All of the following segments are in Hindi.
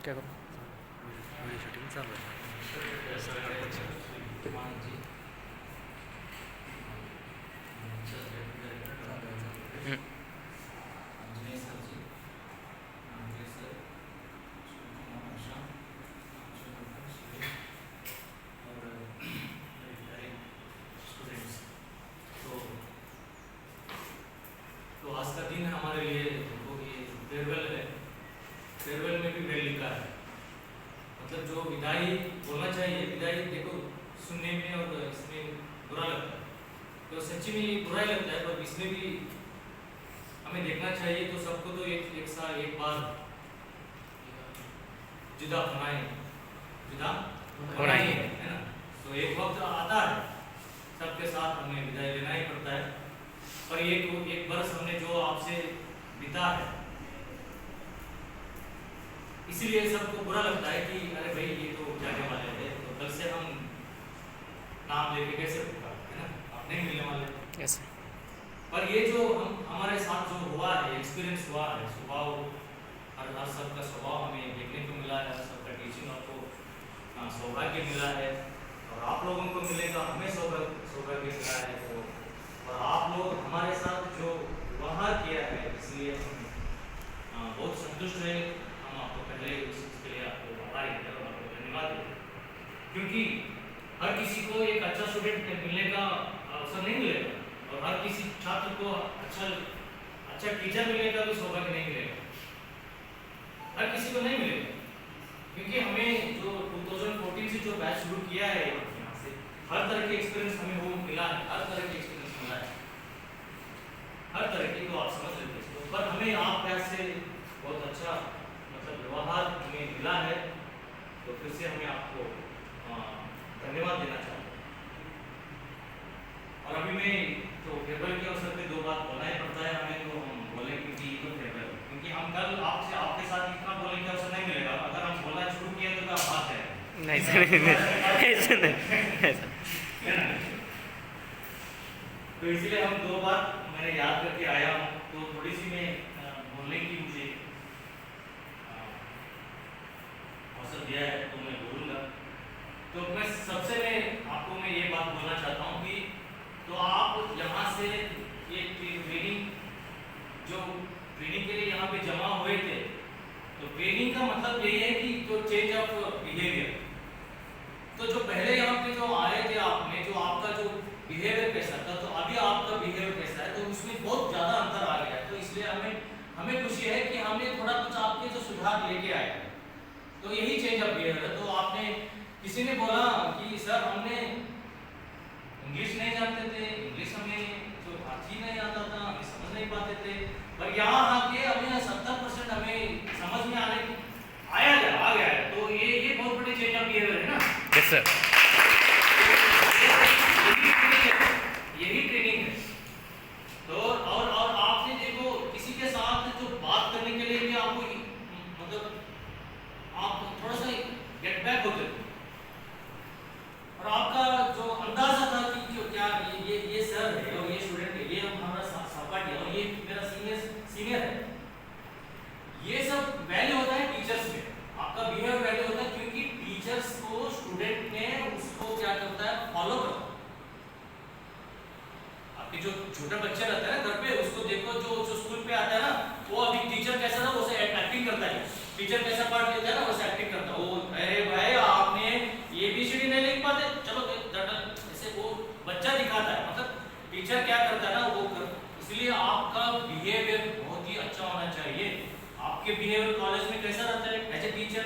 क्या करूँ? मेरी शूटिंग चालू है. हम्म. तो आज का दिन हमारे लिए देखो ये फेयरवेल है. फेयरवेल में भी वेल लिखा है, मतलब जो विदाई बोलना चाहिए, विदाई देखो सुनने में और इसमें बुरा लगता है, तो सच्ची में बुरा ही लगता है, पर इसमें भी हमें देखना चाहिए. तो सबको तो एक बार जुदा होना ही है ना. तो एक वक्त आता है सबके साथ हमें विदाई लेना ही पड़ता है. पर एक बरस हमने जो आपसे बिता है, इसीलिए सबको बुरा लगता है कि अरे भाई ये तो जाने वाले हैं, तो कल से हम नाम लेके कैसे पुकारें, है ना, आप नहीं मिलने वाले. यस. पर ये जो हमारे साथ जो हुआ है, एक्सपीरियंस हुआ है, स्वभाव हर सबका स्वभाव हमें देखने को मिला है, सबका टीचिंग आपको सौभाग्य मिला है, और आप लोगों को मिलेगा, हमें सौभाग्य मिला है. तो और आप लोग हमारे साथ जो व्यवहार किया है, इसलिए हम बहुत संतुष्ट है. हम आपको पहले इसके लिए आपको आभारी हैं और आपको धन्यवाद दें, क्योंकि हर किसी को एक अच्छा स्टूडेंट मिलने का अवसर नहीं मिलेगा, और हर किसी छात्र को अच्छा टीचर मिलने का भी सौभाग्य नहीं मिलेगा, हर किसी को नहीं मिलेगा. क्योंकि हमें जो 2014 से जो बैच शुरू किया है यहाँ से, हर तरह के एक्सपीरियंस हमें वो मिला है, हर तरह के एक्सपीरियंस मिला है, हर तरह की, तो आप समझ लेते हैं. पर हमें आप बैच से बहुत अच्छा मतलब व्यवहार हमें मिला है, तो फिर से हमें आपको धन्यवाद देना चाहता हूँ. और अभी मैं तो फेयरवेल के अवसर पे दो बात बोलना ही पड़ता है हमें, तो हम बोले क्योंकि ये तो फेयरवेल, क्योंकि हम कल आपके साथ इतना बोलने का अवसर नहीं मिलेगा. अगर हम बोलना शुरू किए तो क्या बात है. नहीं सर, नहीं. तो इसलिए हम दो बात मैंने याद करके आया हूँ, तो थोड़ी सी मैं बोलने की मुझे अवसर दिया है, तो मैं बोलूँगा. तो मैं सबसे आपको मैं ये बात बोलना चाहता हूँ कि तो आप यहाँ से ये ट्रेनिंग के लिए यहाँ पे जमा हुए थे, तो ट्रेनिंग का मतलब यही है कि जो चेंज ऑफ बिहेवियर, तो जो पहले यहाँ पे जो आए थे आपने, जो आपका जो बिहेवियर कैसा था, तो अभी आपका बिहेवियर कैसा है, तो उसमें बहुत ज़्यादा अंतर आ गया है. तो इसलिए हमें खुशी है कि हमने थोड़ा कुछ आपके जो सुधार लेके आए हैं, तो यही चेंज ऑफ बिहेवियर है. तो आपने किसी ने बोला कि सर हमने इंग्लिश नहीं जानते थे, इंग्लिश हमें जो ही नहीं आता था, हमें समझ नहीं पाते थे, पर यहाँ आके हमें 70% हमें समझ में आ गया है. तो ये बहुत बड़ी चेंज ऑफ बिहेवियर है ना. Yes sir. यही ट्रेनिंग है. तो और आपने देखो किसी के साथ जो बात करने के लिए भी आपको मतलब आप थोड़ा सा गेट बैक होते थे, और आपका जो अंदाजा था कि जो क्या ये सर है और ये स्टूडेंट है, ये हमारा सहपाठी है और ये मेरा सीनियर है, ये सब वैल्यू होता है टीचर्स में. आपका बिहेवियर वैल्यू होता है, क्योंकि टीचर्स को स्टूडेंट ने उसको क्या करता है, फॉलो करता है. आपके जो छोटा बच्चा रहता है घर पे, उसको देखो जो स्कूल पे आता है ना, वो अभी टीचर कैसा ना वैसे एक्टिंग करता है, टीचर कैसा पाठ लेता है ना वैसे एक्टिंग करता है. वो अरे भाई आपने ABCD नहीं लिख पाते, चलो ऐसे वो बच्चा दिखाता है, मतलब टीचर क्या करता है ना वो कर. इसलिए आपका बिहेवियर बहुत ही अच्छा होना चाहिए. आपके बिहेवियर कॉलेज में कैसा रहता है एज ए टीचर,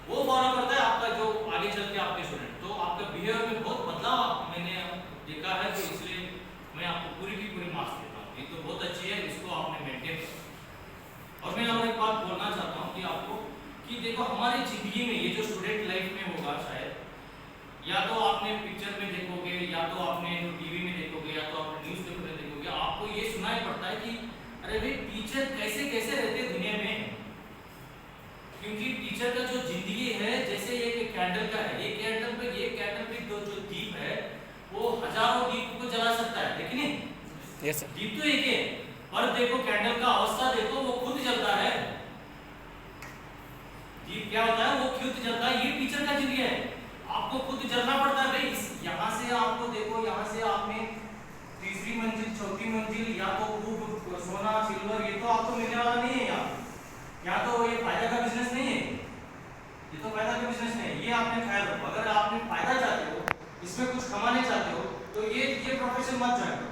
वो फॉलो करता है आपका जो आगे चल के आपके स्टूडेंट. तो आपका बिहेवियर में बहुत बदलाव मैंने देखा है, तो इसलिए मैं आपको पूरी की पूरी मार्क्स देता हूँ. ये तो बहुत अच्छी है, इसको आपने मेंटेन किया. और मैं और एक बात बोलना चाहता हूँ कि आपको कि देखो हमारी जिंदगी में ये जो स्टूडेंट लाइफ में होगा, शायद या तो आपने पिक्चर में देखोगे, या तो आपने टीवी में देखोगे, या तो आपने न्यूज़पेपर में देखोगे, आपको ये सुनाई पड़ता है कि अरे भाई टीचर कैसे कैसे रहते हैं दुनिया में. क्योंकि टीचर का जो जिंदगी है जैसे एक कैंडल का है, एक कैंडल पे जो दीप है वो हजारों दीप को जला सकता है, लेकिन यस सर. दीप तो एक है, पर देखो कैंडल का अवस्था देखो, वो खुद जलता है. सिल्वर, ये तो आपको मिलने वाला नहीं है यहाँ तो ये फायदा का बिजनेस नहीं है, ये तो फायदा का बिजनेस नहीं है। ये आपने ख्याल रखो, अगर आपने फायदा चाहते हो, इसमें कुछ कमाने चाहते हो, तो ये प्रोफेशन मत ज्वाइन करो,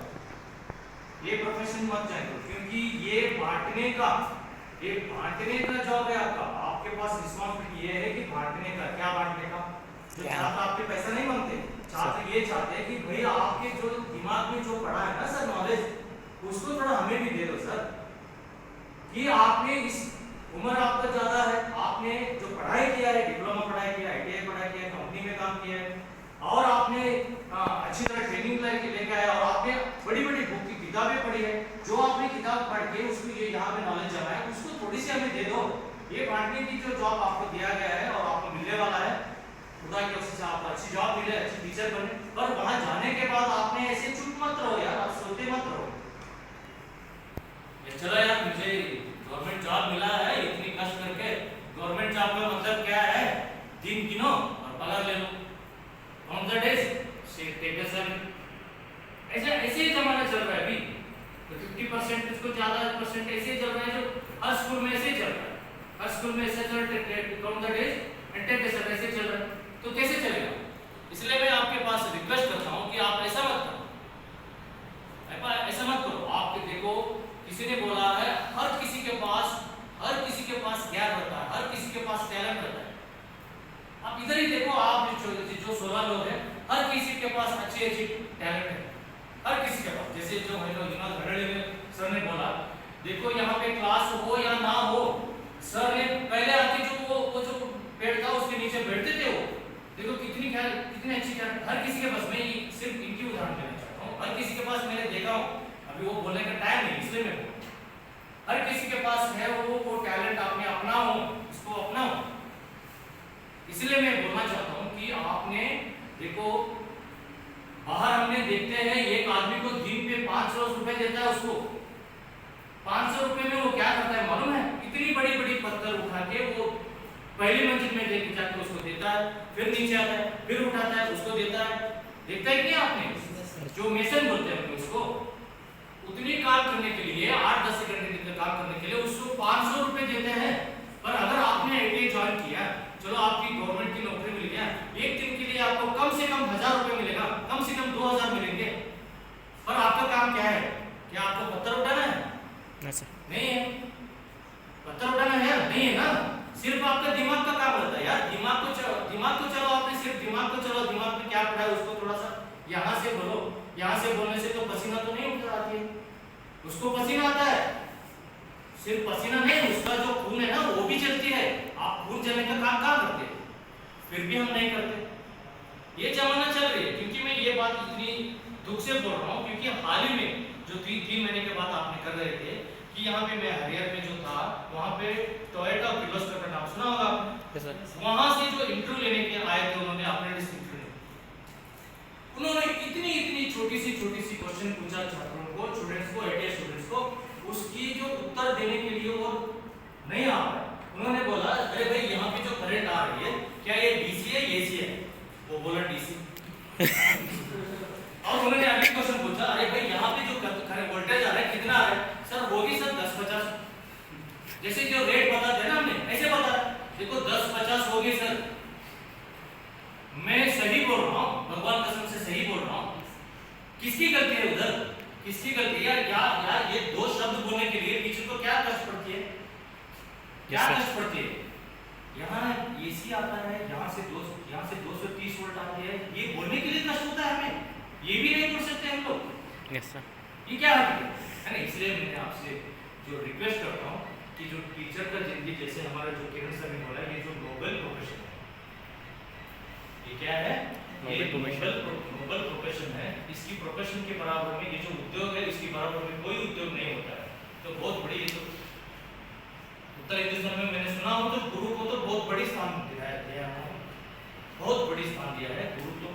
ये प्रोफेशन मत ज्वाइन करो, क्योंकि ये बांटने का जॉब है आपका। आपके पास रिस्पॉन्सिबिलिटी ये है कि बांटने का। क्या बांटने का? जो छात्र आपके पैसा नहीं मांगते, छात्र ये चाहते हैं कि भाई आपके जो दिमाग में जो पढ़ा है ना सर नॉलेज, उसको थोड़ा हमें भी दे दो सर, कि आपने इस उम्र आपका ज्यादा है, आपने जो पढ़ाई किया है, डिप्लोमा पढ़ाई किया, आईटीआई पढ़ाई किया, कंपनी में काम किया है, और आपने अच्छी तरह ट्रेनिंग लेके आया, और आपने बड़ी बड़ी बुक की किताबें पढ़ी है, जो आपने किताब पढ़ के उसको ये यहाँ पे नॉलेज जमा है, उसको थोड़ी सी हमें दे दो। ये बांटने की जो जॉब आपको दिया गया है और आपको मिलने वाला है, खुदा की ओर से आपको अच्छी जॉब मिले, अच्छी टीचर बने, पर वहां जाने के बाद आपने ऐसे चुप मत रहो यार, आप सोते मत रहो, चलो यार मुझे गवर्नमेंट जॉब मिला है, इतनी कष्ट करके। गवर्नमेंट जॉब का मतलब क्या है? दिन गिनो और पगार ले लो, on the days take a salary. ऐसे ही जमाना चल रहा है अभी, तो 50% उसको ज्यादा परसेंट ऐसे ही चल रहा है, जो हर स्कूल में ऐसे ही चल रहा है, हर स्कूल में ऐसे चल रहा है, on the days and take a salary ऐसे चल रहा है, तो कैसे चलेगा? इसलिए मैं आपके पास रिक्वेस्ट करता हूं कि आप ऐसा मत करो, ऐसा मत करो। आप देखो, किसी ने बोला है हर किसी के पास ज्ञान रहता है, हर किसी के पास टैलेंट रहता है। आप इधर ही देखो, आप जो 16 लोग हैं, हर किसी के पास अच्छी टैलेंट है, हर किसी के पास। जैसे जो सर ने बोला, देखो यहाँ पे क्लास हो या ना हो, सर ने पहले आके जो वो जो पेड़ था उसके नीचे बैठते थे, वो देखो कितनी अच्छी टैलेंट हर किसी के पास। मैं सिर्फ इनकी उदाहरण देना चाहता हूँ, हर किसी के पास मैंने देखा हूँ, अभी वो बोलने का टाइम नहीं, इसलिए मैं हर किसी के पास है वो टैलेंट, आपने अपनाओ, इसको अपनाओ। इसलिए मैं बोलना चाहता हूं कि आपने देखो, बाहर हमने देखते हैं एक आदमी को दिन पे 500 रुपए देता है, उसको 500 रुपए में वो क्या करता है मालूम है? इतनी बड़ी बड़ी पत्थर उठा के वो पहली मंजिल में लेके जाकर उसको देता है, फिर नीचे आता है, फिर उठाता है, उसको देता है। देखता है कि आपने जो मेसन बोलते हैं उसको, उतनी काम करने के लिए 8-10 घंटे का काम करने के लिए उसको 500 रुपए देते हैं। पर अगर आपने आईटीआई ज्वाइन किया, चलो आपकी गवर्नमेंट की नौकरी मिल गया, एक दिन के लिए आपको कम से कम 1000 रुपए मिलेगा, कम से कम 2000 मिलेंगे, पर आपका काम क्या है? क्या आपको पत्थर उठाना है? नहीं है। पत्थर उठाना है नहीं है ना, सिर्फ आपका दिमाग का काम रहता है यार। दिमाग को चलो, आपने सिर्फ दिमाग को चलो, दिमाग में क्या पढ़ा है उसको थोड़ा सा यहाँ से बोलो। यहाँ से बोलने से तो पसीना तो नहीं उतर आती है, उसको पसीना आता है, सिर्फ पसीना नहीं, उसका जो खून है ना वो भी चलती है। आप खून चलने का काम कहाँ करते हैं? फिर भी हम नहीं करते। ये जमाना चल रही है, क्योंकि मैं ये बात इतनी दुख से बोल रहा हूँ, क्योंकि हाल ही में जो 3 महीने के बाद आपने कर रहे थे कि यहाँ पे मैं हरियर में जो था, वहाँ पे टोयोटा किर्लोस्कर का नाम सुना होगा आपने? वहां से जो इंटरव्यू लेने के आए थे, उन्होंने अप्रेंटिस इंटरव्यू, उन्होंने इतनी छोटी सी क्वेश्चन पूछा छात्रों को, स्टूडेंट्स को, आईटीआई स्टूडेंट्स को, उसकी जो उत्तर देने के लिए वो नहीं आ रहा। उन्होंने बोला, अरे भाई यहाँ पे जो करंट आ रही है, क्या ये डीसी है, एसी है? वो बोला डीसी। और उन्होंने अगला क्वेश्चन पूछा, अरे भाई यहाँ पे जो वोल्टेज आ रहा है कितना आ रहा है? सर वो भी सर 10-50, जैसे जो रेट बताते हैं ना हमने, ऐसे बता, देखो 10-50 होगी सर। मैं सही बोल रहा हूँ, भगवान कसम से सही बोल रहा हूँ। किसकी गलती है उधर? किसकी गलती है यार? ये 2 शब्द बोलने के लिए टीचर को क्या कष्ट पड़ती है? क्या कष्ट पड़ती है? यहाँ एसी आता है, यहाँ से 230 वोल्ट आती है, ये बोलने के लिए कष्ट होता है हमें, ये भी नहीं बोल सकते हम लोग। Yes sir. ये क्या है ना? इसलिए मैंने आपसे जो रिक्वेस्ट करता हूँ कि जो टीचर का जिंदगी, जैसे हमारा जो किरण सर ने बोला, ये जो नोबल प्रोफेशन है, ये क्या है? नोबल प्रोफेशन है। इसकी प्रोफेशन के बराबर में ये जो उद्योग है, इसके बराबर में कोई उद्योग नहीं होता है। तो बहुत बड़ी, ये तो उत्तर हिंदुस्तान में मैंने सुना हो तो गुरु को तो बहुत बड़ी स्थान दिया है, बहुत बड़ी स्थान दिया है गुरु। तो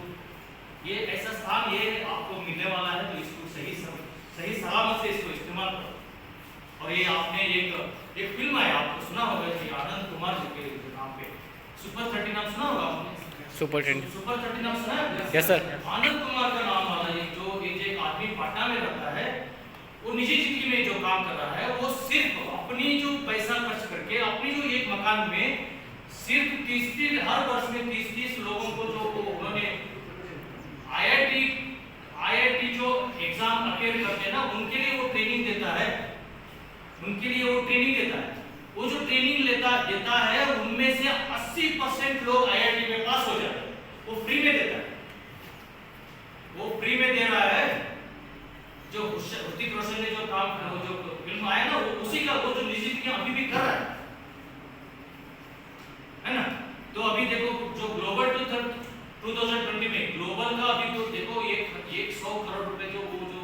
ये ऐसा स्थान ये आपको मिलने वाला है, तो इसको सही सलामत से इसको इस्तेमाल करो। और ये आपने एक फिल्म है, आपको सुना होगा कि आनंद कुमार जी के नाम पे, सुपर 30 नाम सुना होगा आपने? सुपर 30 नाम सुना है? Yes sir. आनंद कुमार का नाम वाला ये जो एक आदमी पटना में रहता है, वो निजी जिंदगी में जो काम कर रहा है वो सिर्फ अपनी जो पैसा खर्च करके अपनी जो एक मकान में सिर्फ 30 हर वर्ष में 30 लोगों को जो उन्होंने आईआईटी जो एग्जाम अपेयर करते हैं ना उनके लिए वो ट्रेनिंग देता है, उनके लिए वो ट्रेनिंग देता है। वो जो ट्रेनिंग देता है उनमें से 80% लोग आईआईटी में पास हो जाते हैं। वो फ्री में देता है, वो फ्री में दे रहा है। जो ऋतिक रोशन ने जो काम जो फिल्म आया ना वो उसी का वो जो निजी अभी भी कर रहा है ना। तो अभी देखो जो ग्लोबल 2020 में ग्लोबल का अभी तो देखो एक 100 करोड़ रुपए जो वो जो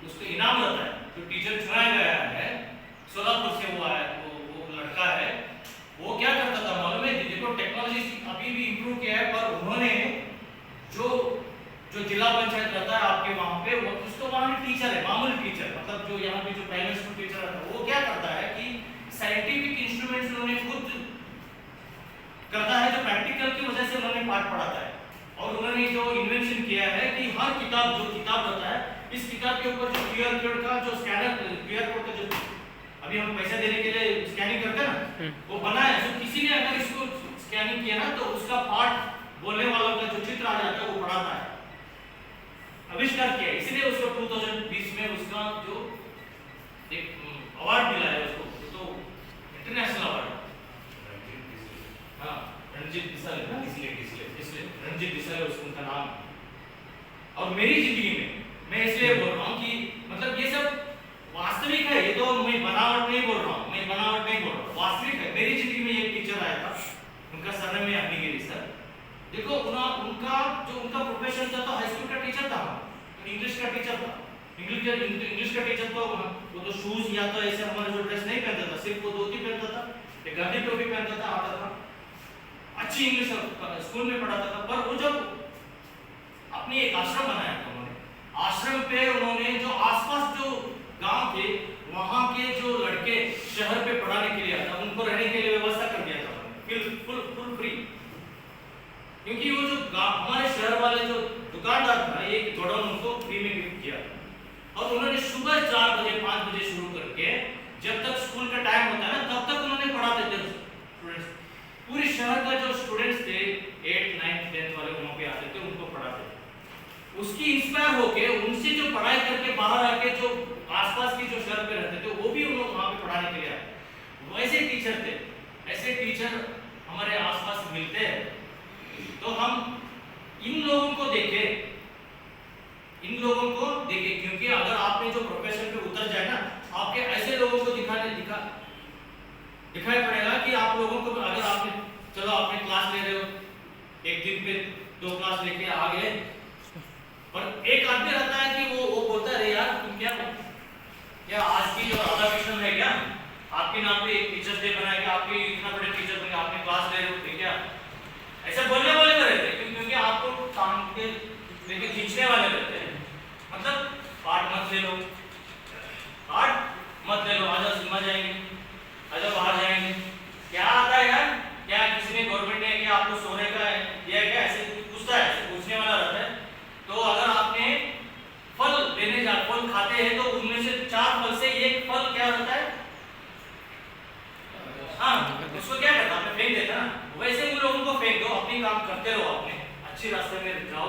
उसका इनाम रहता है। जो टीचर चुनाया गया है सोलापुर से वो आया वो लड़का है, वो क्या करता था मालूम है? देखो टेक्नोलॉजी अभी भी इम्प्रूव किया है, पर उन्होंने जो जिला पंचायत रहता है आपके वहां पे वो उसको वहां में टीचर है, मामूली टीचर, मतलब जो यहाँ पे जो प्राइवेट स्कूल टीचर रहता है वो क्या करता है कि साइंटिफिक इंस्ट्रूमेंट्स उन्होंने खुद करता है, जो प्रैक्टिकल की वजह से उन्होंने पाठ पढ़ाता है। और उन्होंने जो इन्वेंशन किया है कि हर किताब जो किताब रहता है इस किताब के ऊपर जो क्यूआर कोड का जो स्कैनर क्यूआर कोड का जो अभी हम पैसा देने के लिए स्कैनिंग करते हैं ना वो बना है। तो किसी ने अगर इसको स्कैनिंग किया ना तो उसका पाठ बोलने वालों का जो चित्र आ जाता है वो पढ़ाता है, आविष्कार किया। इसलिए उसको 2020 में उसका जो एक अवार्ड मिला है उसको, तो इंटरनेशनल अवार्ड। हाँ, रणजीत बिसल है ना, इसलिए रणजीत बिसल है उसका नाम। और मेरी जिंदगी में मैं इसलिए बोल रहा हूँ कि मतलब ये सब वास्तविक है, ये तो मैं बनावट नहीं बोल रहा हूँ, मैं बनावट नहीं बोल रहा हूँ, वास्तविक है। मेरी जिंदगी में एक टीचर आया था, उनका सरनेम है अग्निगिरी सर। देखो उनका प्रोफेशन था तो हाई स्कूल का टीचर था, इंग्लिश का टीचर था। इंग्लिश का टीचर तो वो तो शूज या तो ऐसे हमारे जो ड्रेस नहीं पहनता था, सिर्फ वो धोती पहनता था, एक गांधी टोपी पहनता था, आता था, अच्छी इंग्लिश स्कूल में पढ़ाता था। पर वो जब अपनी एक आश्रम बनाया था उन्होंने, आश्रम पे उन्होंने जो आसपास जो गांव थे वहां के जो लड़के शहर पे पढ़ाने के लिए आते उनको रहने के लिए व्यवस्था कर दिया था फुल फ्री। क्योंकि वो जो हमारे शहर वाले जो दुकानदार था एक जोड़ा उनको फ्री में गिफ्ट किया था। और उन्होंने सुबह 4 बजे 5 बजे शुरू करके जब तक स्कूल का टाइम होता है ना तब तक उन्होंने पढ़ाते थे स्टूडेंट्स। पूरे शहर का जो स्टूडेंट्स थे 8th 9th 10th वाले वहां पे आते थे, उनको पढ़ाते थे। उसकी इंस्पायर होके उनसे जो पढ़ाई करके बाहर आके जो आसपास की जो शहर पे रहते थे वो भी उन लोग वहां पे पढ़ाने के लिए आए। वैसे टीचर थे, ऐसे टीचर हमारे आसपास मिलते हैं। तो हम इन लोगों को देखें, क्योंकि अगर आपने जो प्रोफेशन पे उतर जाए ना आपके ऐसे लोगों को दिखाई पड़ेगा कि आप लोगों को अगर आपने चलो आपने क्लास ले रहे हो, एक दिन पे 2 क्लास लेके आ गए, पर एक आदमी रहता है कि वो बोलता है यार तुम क्या आज की जो राधाकृष्णन है क्या आपके नाम पे एक टीचर्स डे बनाया कि आपके इतना बड़े टीचर बने, आपने क्लास ले रहे हो क्या, ऐसे बोलने वाले रहते हैं। क्योंकि आपको काम के लेके खींचने वाले रहते हैं। मतलब पार्ट मत ले लो, आजा सिनेमा जाएंगे, आजा बाहर जाएंगे, क्या आता है यार, क्या किसी ने गवर्नमेंट ने क्या आपको सोने का दिया क्या, ऐसे पूछता है, ऐसे पूछने वाला रहता है। तो अगर आपने फल खाते हैं तो उनमें से 4 फल से एक फल क्या होता है, हाँ उसको क्या करता है, आपने फेंक देता ना। वैसे उन लोगों को फेंक दो, अपनी काम करते रहो, अपने अच्छी रास्ते में जाओ,